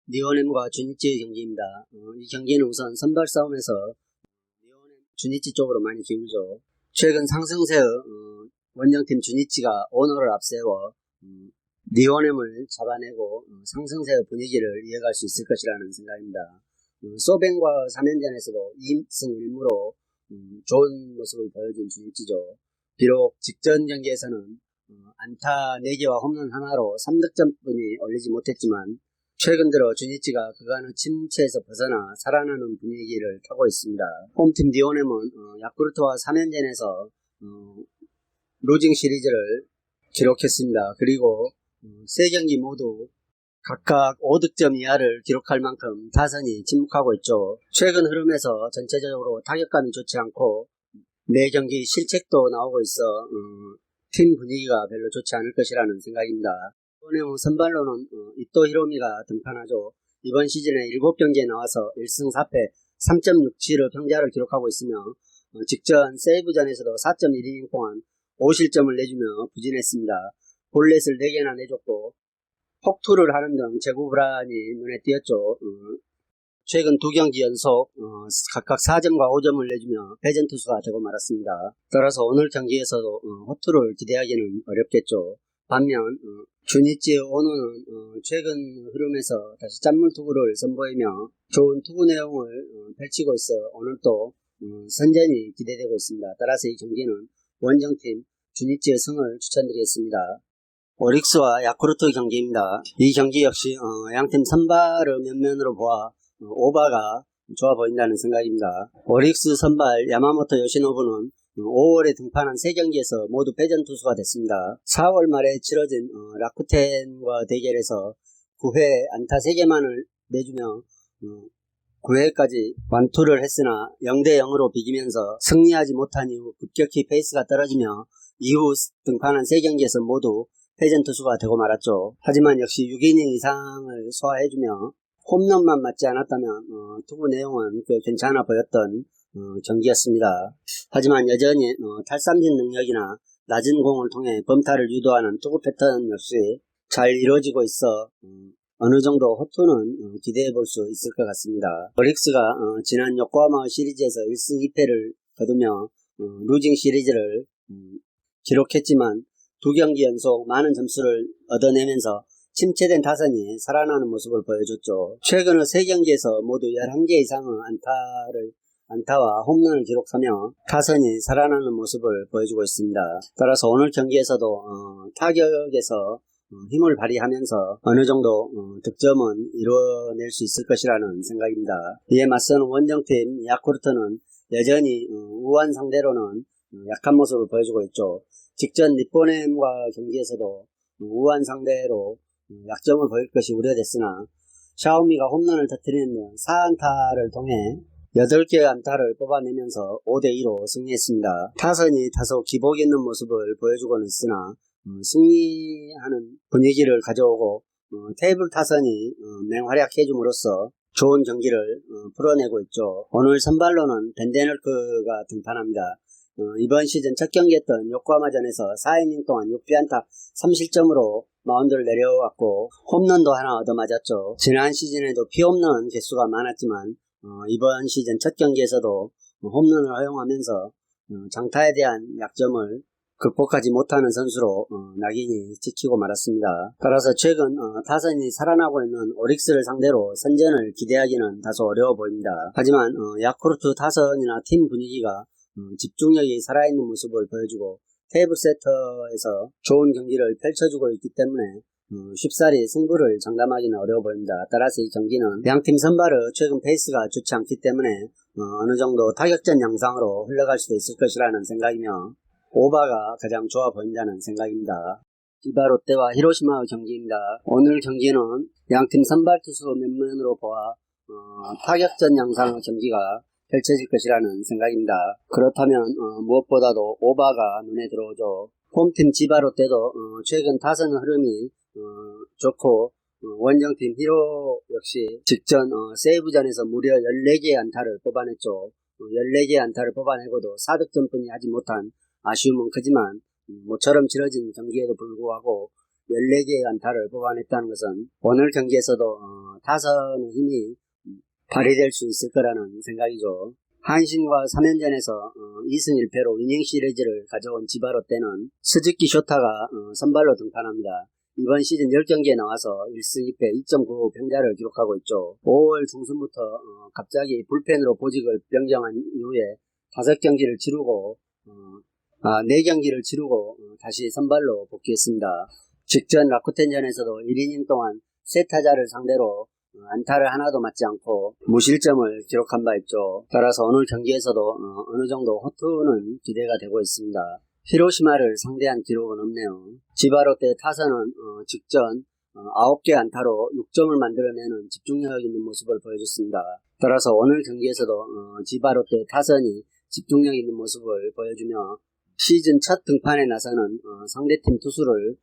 리오넴과 주니치의 경기입니다. 이 경기는 우선 선발 싸움에서 리오넴 주니치 쪽으로 많이 기울죠. 최근 상승세의 원정팀 주니치가 오너를 앞세워 리오넴을 잡아내고 상승세의 분위기를 이어갈 수 있을 것이라는 생각입니다. 소뱅과 3연전에서도 2승 1무로 좋은 모습을 보여준 주니치죠. 비록 직전 경기에서는 안타 4개와 홈런 하나로 3득점뿐이 올리지 못했지만 최근 들어 주니치가 그간의 침체에서 벗어나 살아나는 분위기를 타고 있습니다. 홈팀 리오넴은 야쿠르트와 3연전에서 루징 시리즈를 기록했습니다. 그리고 3경기 모두 각각 5득점 이하를 기록할 만큼 타선이 침묵하고 있죠. 최근 흐름에서 전체적으로 타격감이 좋지 않고 매 경기 실책도 나오고 있어 팀 분위기가 별로 좋지 않을 것이라는 생각입니다. 리오넴 선발로는 이토 히로미가 등판하죠. 이번 시즌에 7경기에 나와서 1승 4패 3.67의 평자를 기록하고 있으며 직전 세이브전에서도 4.1이닝 동안 5실점을 내주며 부진했습니다. 볼넷을 4개나 내줬고 폭투를 하는 등 제구 불안이 눈에 띄었죠. 최근 2경기 연속 각각 4점과 5점을 내주며 패전 투수가 되고 말았습니다. 따라서 오늘 경기에서도 호투를 기대하기는 어렵겠죠. 반면 주니치의 오너는 최근 흐름에서 다시 짠물 투구를 선보이며 좋은 투구 내용을 펼치고 있어 오늘 또 선전이 기대되고 있습니다. 따라서 이 경기는 원정팀 주니치의 승을 추천드리겠습니다. 오릭스와 야쿠르트 경기입니다. 이 경기 역시 양팀 선발의 면면으로 보아 오바가 좋아 보인다는 생각입니다. 오릭스 선발 야마모토 요시노부는 5월에 등판한 3경기에서 모두 패전 투수가 됐습니다. 4월 말에 치러진 라쿠텐과 대결에서 9회 안타 3개만을 내주며 9회까지 완투를 했으나 0대0으로 비기면서 승리하지 못한 이후 급격히 페이스가 떨어지며 이후 등판한 3경기에서 모두 패전 투수가 되고 말았죠. 하지만 역시 6이닝 이상을 소화해주며 홈런만 맞지 않았다면 투구 내용은 꽤 괜찮아 보였던 경기였습니다. 하지만 여전히 탈삼진 능력이나 낮은 공을 통해 범타를 유도하는 투구 패턴 역시 잘 이루어지고 있어 어느 정도 호투는 기대해 볼 수 있을 것 같습니다. 오릭스가 지난 요코하마 시리즈에서 1승 2패를 거두며 루징 시리즈를 기록했지만 2경기 연속 많은 점수를 얻어내면서 침체된 타선이 살아나는 모습을 보여줬죠. 최근의 3경기에서 모두 11개 이상의 안타와 홈런을 기록하며 타선이 살아나는 모습을 보여주고 있습니다. 따라서 오늘 경기에서도 타격에서 힘을 발휘하면서 어느 정도 득점은 이루어낼 수 있을 것이라는 생각입니다. 이에 맞서는 원정팀 야쿠르트는 여전히 우한 상대로는 약한 모습을 보여주고 있죠. 직전 니포넴과 경기에서도 우한 상대로 약점을 보일 것이 우려됐으나 샤오미가 홈런을 터뜨리는 4안타를 통해 8개의 안타를 뽑아내면서 5대2로 승리했습니다. 타선이 다소 기복 있는 모습을 보여주고는 있으나 승리하는 분위기를 가져오고 테이블 타선이 맹활약해줌으로써 좋은 경기를 풀어내고 있죠. 오늘 선발로는 벤데널크가 등판합니다. 이번 시즌 첫 경기였던 요코하마전에서 4이닝 동안 6피안타 3실점으로 마운드를 내려왔고 홈런도 하나 얻어맞았죠. 지난 시즌에도 피홈런 개수가 많았지만 이번 시즌 첫 경기에서도 홈런을 허용하면서 장타에 대한 약점을 극복하지 못하는 선수로 낙인이 찍히고 말았습니다. 따라서 최근 타선이 살아나고 있는 오릭스를 상대로 선전을 기대하기는 다소 어려워 보입니다. 하지만 야쿠르트 타선이나 팀 분위기가 집중력이 살아있는 모습을 보여주고 테이블 세터에서 좋은 경기를 펼쳐주고 있기 때문에 쉽사리 승부를 장담하기는 어려워 보입니다. 따라서 이 경기는 양팀 선발의 최근 페이스가 좋지 않기 때문에 어느 정도 타격전 양상으로 흘러갈 수도 있을 것이라는 생각이며 오바가 가장 좋아 보인다는 생각입니다. 기바 롯데와 히로시마의 경기입니다. 오늘 경기는 양팀 선발 투수 면면으로 보아 타격전 양상의 경기가 펼쳐질 것이라는 생각입니다. 그렇다면 무엇보다도 오바가 눈에 들어오죠. 홈팀 지바 롯데도 최근 타선 흐름이 좋고 원정팀 히로 역시 직전 세이브전에서 무려 14개의 안타를 뽑아냈죠. 14개의 안타를 뽑아내고도 4득점뿐이 하지 못한 아쉬움은 크지만 모처럼 치러진 경기에도 불구하고 14개의 안타를 뽑아냈다는 것은 오늘 경기에서도 타선의 힘이 발휘될 수 있을 거라는 생각이죠. 한신과 3연전에서 2승 1패로 이닝 시리즈를 가져온 지바롯데는 스즈키 쇼타가 선발로 등판합니다. 이번 시즌 10경기에 나와서 1승 2패 2.95 평자를 기록하고 있죠. 5월 중순부터 갑자기 불펜으로 보직을 변경한 이후에 5경기를 치르고 4경기를 치르고 다시 선발로 복귀했습니다. 직전 라쿠텐전에서도 1이닝 동안 세 타자를 상대로 안타를 하나도 맞지 않고 무실점을 기록한 바 있죠. 따라서 오늘 경기에서도 어느 정도 호투는 기대가 되고 있습니다. 히로시마를 상대한 기록은 없네요. 지바롯데 타선은 직전 9개 안타로 6점을 만들어내는 집중력 있는 모습을 보여줬습니다. 따라서 오늘 경기에서도 지바롯데 타선이 집중력 있는 모습을 보여주며 시즌 첫 등판에 나서는 상대팀 투수를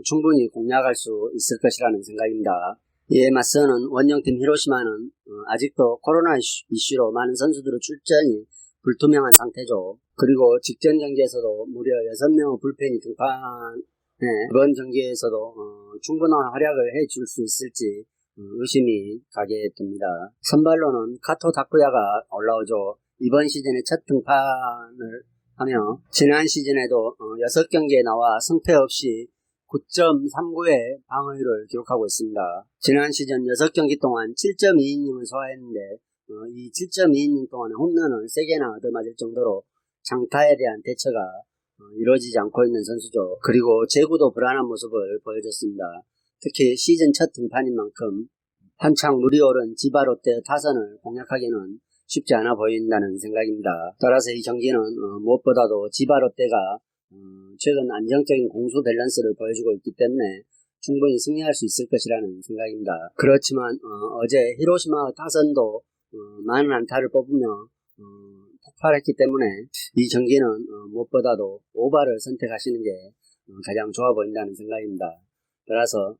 충분히 공략할 수 있을 것이라는 생각입니다. 이에 맞서는 원정팀 히로시마는 아직도 코로나 이슈로 많은 선수들의 출전이 불투명한 상태죠. 그리고 직전 경기에서도 무려 6명의 불펜이 등판해 이번 경기에서도 충분한 활약을 해줄 수 있을지 의심이 가게 됩니다. 선발로는 카토 다쿠야가 올라오죠. 이번 시즌의 첫 등판을 하며 지난 시즌에도 6경기에 나와 승패 없이 9.39의 방어율을 기록하고 있습니다. 지난 시즌 6경기 동안 7.2이닝을 소화했는데 이 7.2이닝 동안에 홈런을 3개나 얻어맞을 정도로 장타에 대한 대처가 이루어지지 않고 있는 선수죠. 그리고 제구도 불안한 모습을 보여줬습니다. 특히 시즌 첫 등판인 만큼 한창 물이 오른 지바롯데 타선을 공략하기는 쉽지 않아 보인다는 생각입니다. 따라서 이 경기는 무엇보다도 지바롯데가 최근 안정적인 공수 밸런스를 보여주고 있기 때문에 충분히 승리할 수 있을 것이라는 생각입니다. 그렇지만 어제 히로시마 타선도 많은 안타를 뽑으며 폭발했기 때문에 이 경기는 무엇보다도 오바를 선택하시는 게 가장 좋아 보인다는 생각입니다. 따라서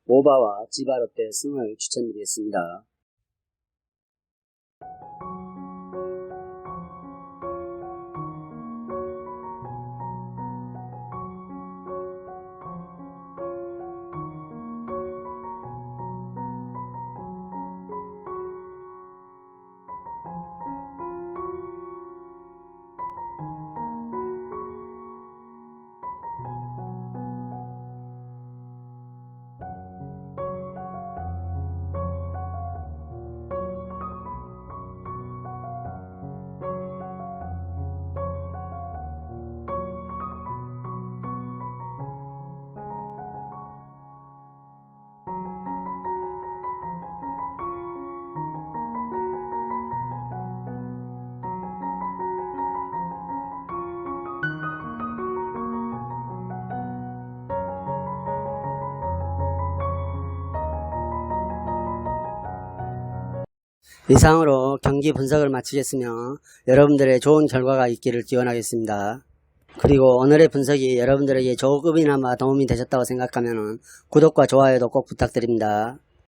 오바와 지바롯데 승을 추천드리겠습니다. 이상으로 경기 분석을 마치겠으며 여러분들의 좋은 결과가 있기를 기원하겠습니다. 그리고 오늘의 분석이 여러분들에게 조금이나마 도움이 되셨다고 생각하면 구독과 좋아요도 꼭 부탁드립니다.